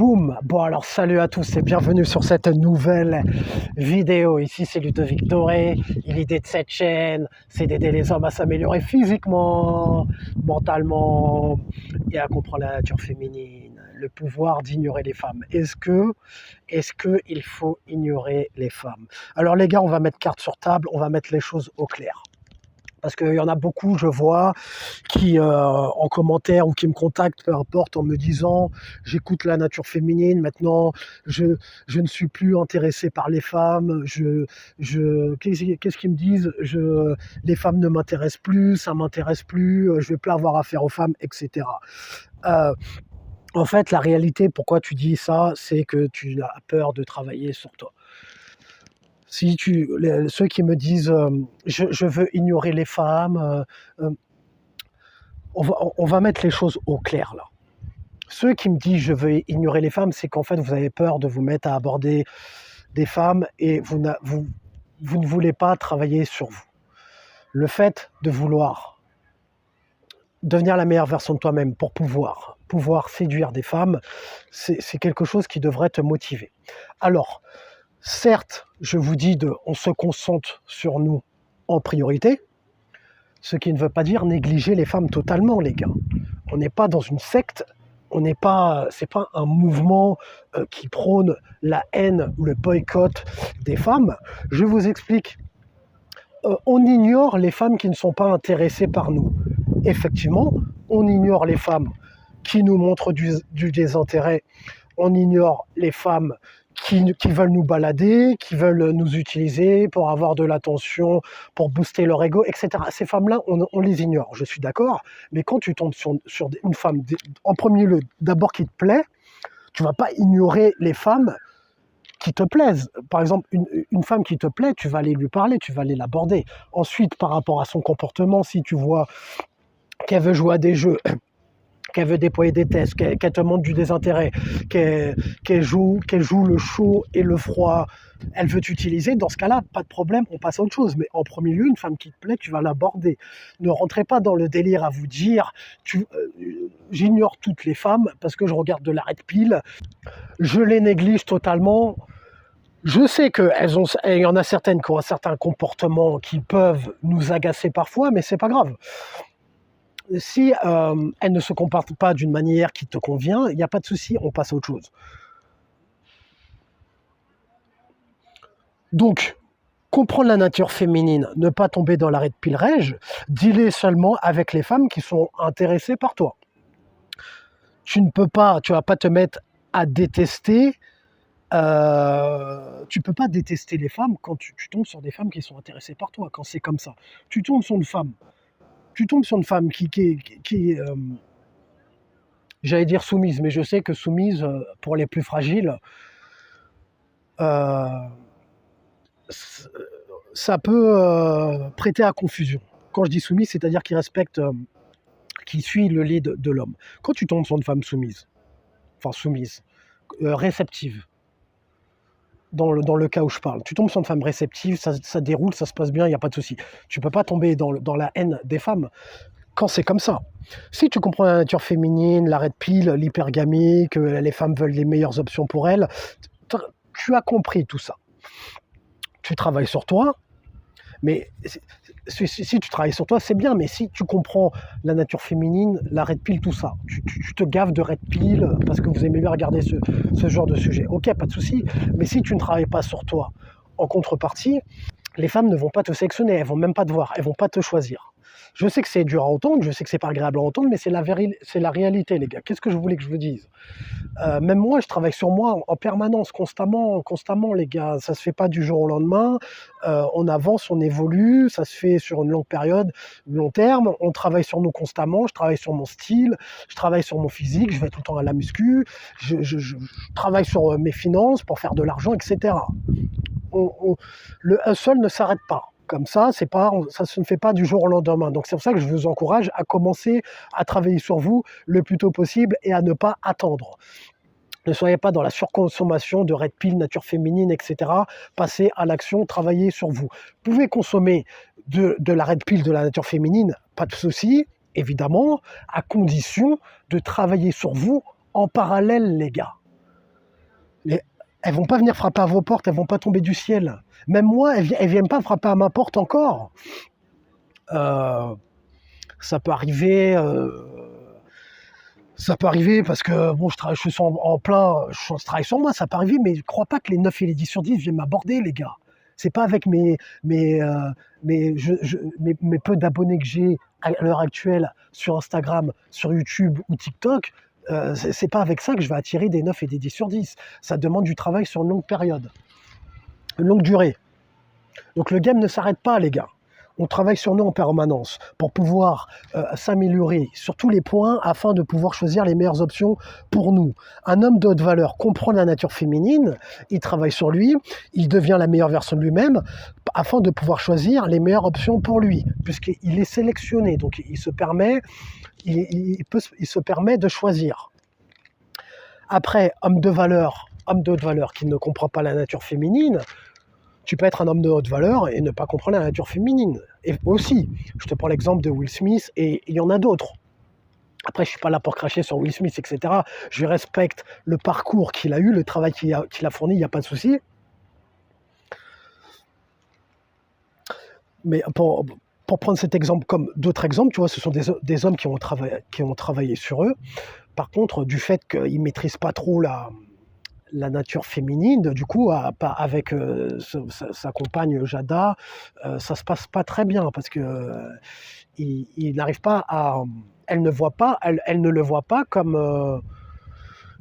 Boum! Bon alors salut à tous et bienvenue sur cette nouvelle vidéo. Ici c'est Ludovic Doré. Et l'idée de cette chaîne, c'est d'aider les hommes à s'améliorer physiquement, mentalement et à comprendre la nature féminine, le pouvoir d'ignorer les femmes. Est-ce que il faut ignorer les femmes? Alors les gars, on va mettre carte sur table, on va mettre les choses au clair. Parce qu'il y en a beaucoup, je vois, qui en commentaire ou qui me contactent, peu importe, en me disant j'écoute la nature féminine, maintenant je ne suis plus intéressé par les femmes, qu'est-ce qu'ils me disent, les femmes ne m'intéressent plus, ça m'intéresse plus, je vais plus avoir affaire aux femmes, etc. Euh, En fait, la réalité, pourquoi tu dis ça, c'est que tu as peur de travailler sur toi. Ceux qui me disent je veux ignorer les femmes, on va mettre les choses au clair là. Ceux qui me disent je veux ignorer les femmes, c'est qu'en fait vous avez peur de vous mettre à aborder des femmes et vous ne voulez pas travailler sur vous. Le fait de vouloir devenir la meilleure version de toi-même pour pouvoir séduire des femmes, c'est quelque chose qui devrait te motiver. Alors, certes, je vous dis on se concentre sur nous en priorité, ce qui ne veut pas dire négliger les femmes totalement, les gars. On n'est pas dans une secte, c'est pas un mouvement qui prône la haine ou le boycott des femmes. Je vous explique. On ignore les femmes qui ne sont pas intéressées par nous. Effectivement, on ignore les femmes qui nous montrent du désintérêt. On ignore les femmes qui veulent nous balader, qui veulent nous utiliser pour avoir de l'attention, pour booster leur ego, etc. Ces femmes-là, on les ignore, je suis d'accord, mais quand tu tombes sur une femme, en premier lieu, d'abord qui te plaît, tu ne vas pas ignorer les femmes qui te plaisent. Par exemple, une femme qui te plaît, tu vas aller lui parler, tu vas aller l'aborder. Ensuite, par rapport à son comportement, si tu vois qu'elle veut jouer à des jeux, qu'elle veut déployer des tests, qu'elle te montre du désintérêt, qu'elle joue le chaud et le froid, elle veut t'utiliser, dans ce cas-là, pas de problème, on passe à autre chose. Mais en premier lieu, une femme qui te plaît, tu vas l'aborder. Ne rentrez pas dans le délire à vous dire j'ignore toutes les femmes parce que je regarde de la red pill, je les néglige totalement. Je sais qu'il y en a certaines qui ont certains comportements qui peuvent nous agacer parfois, mais c'est pas grave. Si elle ne se comporte pas d'une manière qui te convient, il n'y a pas de souci, on passe à autre chose. Donc, comprendre la nature féminine, ne pas tomber dans l'arrêt de pilrège, dealer seulement avec les femmes qui sont intéressées par toi. Tu vas pas te mettre à détester. Tu peux pas détester les femmes quand tu tombes sur des femmes qui sont intéressées par toi, quand c'est comme ça. Tu tombes sur une femme qui j'allais dire soumise, mais je sais que soumise, pour les plus fragiles, euh, ça peut prêter à confusion. Quand je dis soumise, c'est-à-dire qui respecte, qui suit le lead de l'homme. Quand tu tombes sur une femme soumise, réceptive, dans le cas où je parle, tu tombes sur une femme réceptive, ça déroule, ça se passe bien, il n'y a pas de souci. Tu ne peux pas tomber dans la haine des femmes quand c'est comme ça. Si tu comprends la nature féminine, la red pill, l'hypergamie, que les femmes veulent les meilleures options pour elles, tu as compris tout ça. Tu travailles sur toi, mais si tu travailles sur toi, c'est bien, mais si tu comprends la nature féminine, la red pill, tout ça, tu te gaves de red pill parce que vous aimez bien regarder ce genre de sujet. Ok, pas de souci, mais si tu ne travailles pas sur toi, en contrepartie, les femmes ne vont pas te sélectionner, elles vont même pas te voir, elles vont pas te choisir. Je sais que c'est dur à entendre, je sais que c'est pas agréable à entendre, mais c'est la réalité, les gars. Qu'est-ce que je voulais que je vous dise? Même moi, je travaille sur moi en permanence, constamment, les gars. Ça se fait pas du jour au lendemain. On avance, on évolue. Ça se fait sur une longue période, long terme. On travaille sur nous constamment. Je travaille sur mon style. Je travaille sur mon physique. Je vais tout le temps à la muscu. Je travaille sur mes finances pour faire de l'argent, etc. Le hustle ne s'arrête pas. Comme ça, ça se ne fait pas du jour au lendemain. Donc c'est pour ça que je vous encourage à commencer à travailler sur vous le plus tôt possible et à ne pas attendre. Ne soyez pas dans la surconsommation de red pill, nature féminine, etc. Passez à l'action, travaillez sur vous. Vous pouvez consommer de la red pill, de la nature féminine, pas de souci, évidemment, à condition de travailler sur vous en parallèle, les gars. Les- Elles vont pas venir frapper à vos portes, elles vont pas tomber du ciel. Même moi, elles viennent pas frapper à ma porte encore. Euh, ça peut arriver. Ça peut arriver parce que bon, je suis en plein, je travaille sur moi, ça peut arriver, mais je crois pas que les 9 et les 10 sur 10 viennent m'aborder, les gars. C'est pas avec mes, mes peu d'abonnés que j'ai à l'heure actuelle sur Instagram, sur YouTube ou TikTok, c'est pas avec ça que je vais attirer des 9 et des 10 sur 10. Ça demande du travail sur une longue période, une longue durée. Donc le game ne s'arrête pas, les gars. On travaille sur nous en permanence pour pouvoir s'améliorer sur tous les points afin de pouvoir choisir les meilleures options pour nous. Un homme de haute valeur comprend la nature féminine, il travaille sur lui, il devient la meilleure version de lui-même afin de pouvoir choisir les meilleures options pour lui, puisqu'il est sélectionné, donc il se permet, il se permet de choisir. Après, homme de haute valeur qui ne comprend pas la nature féminine, tu peux être un homme de haute valeur et ne pas comprendre la nature féminine. Et aussi, je te prends l'exemple de Will Smith et il y en a d'autres. Après, je ne suis pas là pour cracher sur Will Smith, etc. Je respecte le parcours qu'il a eu, le travail qu'il a fourni, il n'y a pas de souci. Mais pour prendre cet exemple comme d'autres exemples, tu vois, ce sont des hommes qui ont travaillé sur eux. Par contre, du fait qu'ils ne maîtrisent pas trop la nature féminine, du coup, avec sa compagne Jada, ça se passe pas très bien parce que il n'arrive pas à, elle ne le voit pas comme.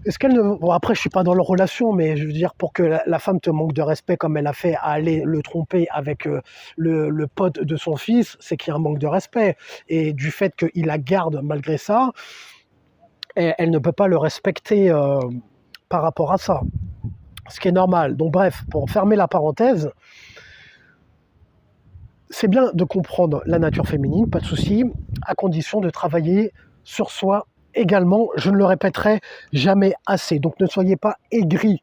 Est-ce qu'elle ne, bon après je suis pas dans leur relation, mais je veux dire pour que la femme te manque de respect comme elle a fait à aller le tromper avec le pote de son fils, c'est qu'il y a un manque de respect et du fait qu'il la garde malgré ça, elle ne peut pas le respecter par rapport à ça. Ce qui est normal. Donc bref, pour fermer la parenthèse, c'est bien de comprendre la nature féminine, pas de souci, à condition de travailler sur soi également. Je ne le répéterai jamais assez. Donc ne soyez pas aigris,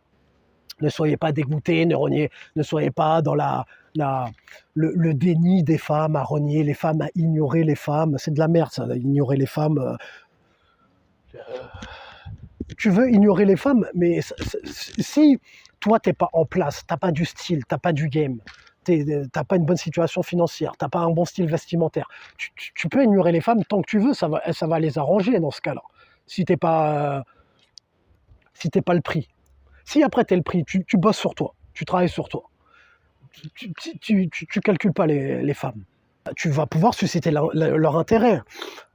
ne soyez pas dégoûtés, ne soyez pas dans le déni des femmes, à renier les femmes, à ignorer les femmes. C'est de la merde ça, ignorer les femmes. Tu veux ignorer les femmes, mais si toi t'es pas en place, t'as pas du style, t'as pas du game, t'as pas une bonne situation financière, t'as pas un bon style vestimentaire, tu peux ignorer les femmes tant que tu veux, ça va les arranger dans ce cas-là. Si t'es pas le prix. Si après t'es le prix, tu bosses sur toi, tu travailles sur toi, tu calcules pas les femmes. Tu vas pouvoir susciter leur intérêt.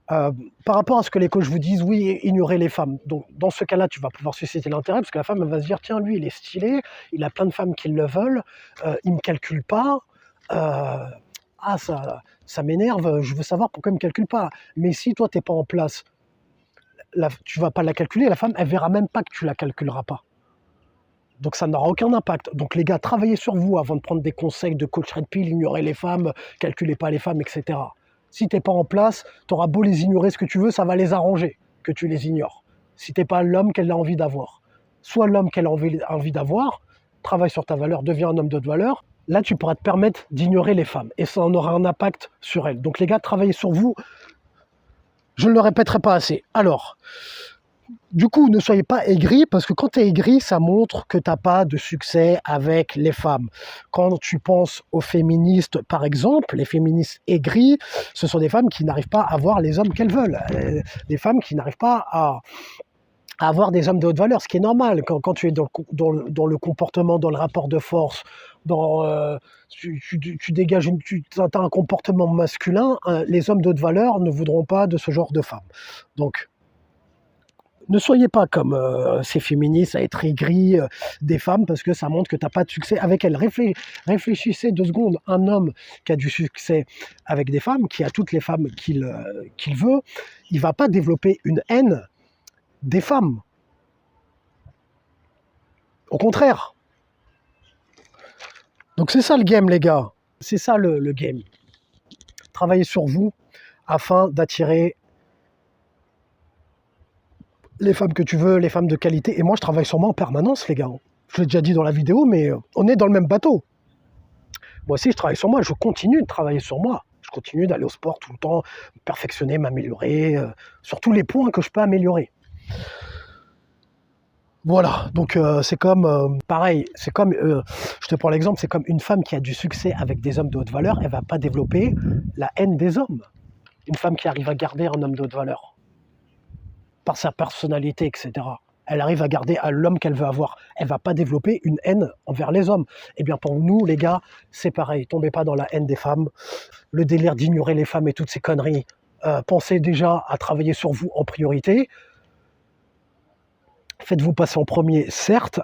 Par rapport à ce que les coachs vous disent, oui, ignorer les femmes. Donc, dans ce cas-là, tu vas pouvoir susciter l'intérêt parce que la femme elle va se dire, tiens, lui, il est stylé, il a plein de femmes qui le veulent, il me calcule pas. Ah, ça m'énerve, je veux savoir pourquoi il me calcule pas. Mais si toi, t'es pas en place, tu vas pas la calculer, la femme, elle verra même pas que tu la calculeras pas. Donc ça n'aura aucun impact. Donc les gars, travaillez sur vous avant de prendre des conseils de coach Red Pill, ignorez les femmes, calculez pas les femmes, etc. Si t'es pas en place, tu auras beau les ignorer ce que tu veux, ça va les arranger que tu les ignores. Si t'es pas l'homme qu'elle a envie d'avoir. Sois l'homme qu'elle a envie d'avoir, travaille sur ta valeur, deviens un homme de valeur. Là, tu pourras te permettre d'ignorer les femmes. Et ça en aura un impact sur elles. Donc les gars, travaillez sur vous. Je ne le répéterai pas assez. Alors, du coup, ne soyez pas aigris, parce que quand tu es aigri, ça montre que tu n'as pas de succès avec les femmes. Quand tu penses aux féministes, par exemple, les féministes aigris, ce sont des femmes qui n'arrivent pas à avoir les hommes qu'elles veulent. Des femmes qui n'arrivent pas à avoir des hommes de haute valeur, ce qui est normal. Quand tu es dans le comportement, dans le rapport de force, tu dégages, tu as un comportement masculin, les hommes de haute valeur ne voudront pas de ce genre de femmes. Donc, ne soyez pas comme ces féministes à être aigris des femmes parce que ça montre que tu n'as pas de succès avec elles. Réfléchissez 2 secondes. Un homme qui a du succès avec des femmes, qui a toutes les femmes qu'il veut, il ne va pas développer une haine des femmes. Au contraire. Donc c'est ça le game, les gars. C'est ça le game. Travaillez sur vous afin d'attirer les femmes que tu veux, les femmes de qualité. Et moi, je travaille sur moi en permanence, les gars. Je l'ai déjà dit dans la vidéo, mais on est dans le même bateau. Moi aussi, je travaille sur moi. Je continue de travailler sur moi. Je continue d'aller au sport tout le temps, perfectionner, m'améliorer, sur tous les points que je peux améliorer. Voilà, donc c'est comme, pareil, c'est comme, je te prends l'exemple, c'est comme une femme qui a du succès avec des hommes de haute valeur, elle va pas développer la haine des hommes. Une femme qui arrive à garder un homme de haute valeur, par sa personnalité, etc. Elle arrive à garder à l'homme qu'elle veut avoir. Elle va pas développer une haine envers les hommes. Eh bien pour nous, les gars, c'est pareil. Tombez pas dans la haine des femmes, le délire d'ignorer les femmes et toutes ces conneries. Pensez déjà à travailler sur vous en priorité. Faites-vous passer en premier, certes.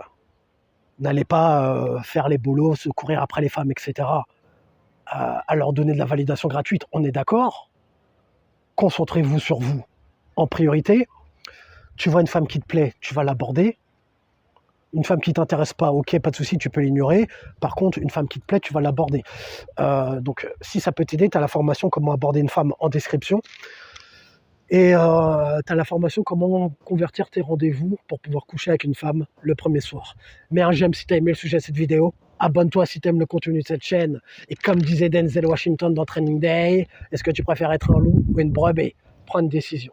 N'allez pas faire les bolos, se courir après les femmes, etc. À leur donner de la validation gratuite, on est d'accord. Concentrez-vous sur vous en priorité. Tu vois une femme qui te plaît, tu vas l'aborder. Une femme qui t'intéresse pas, ok, pas de souci, tu peux l'ignorer. Par contre, une femme qui te plaît, tu vas l'aborder. Donc, si ça peut t'aider, tu as la formation comment aborder une femme en description. Et tu as la formation comment convertir tes rendez-vous pour pouvoir coucher avec une femme le premier soir. Mets un j'aime si tu as aimé le sujet de cette vidéo. Abonne-toi si tu aimes le contenu de cette chaîne. Et comme disait Denzel Washington dans Training Day, est-ce que tu préfères être un loup ou une brebis? Prends une décision.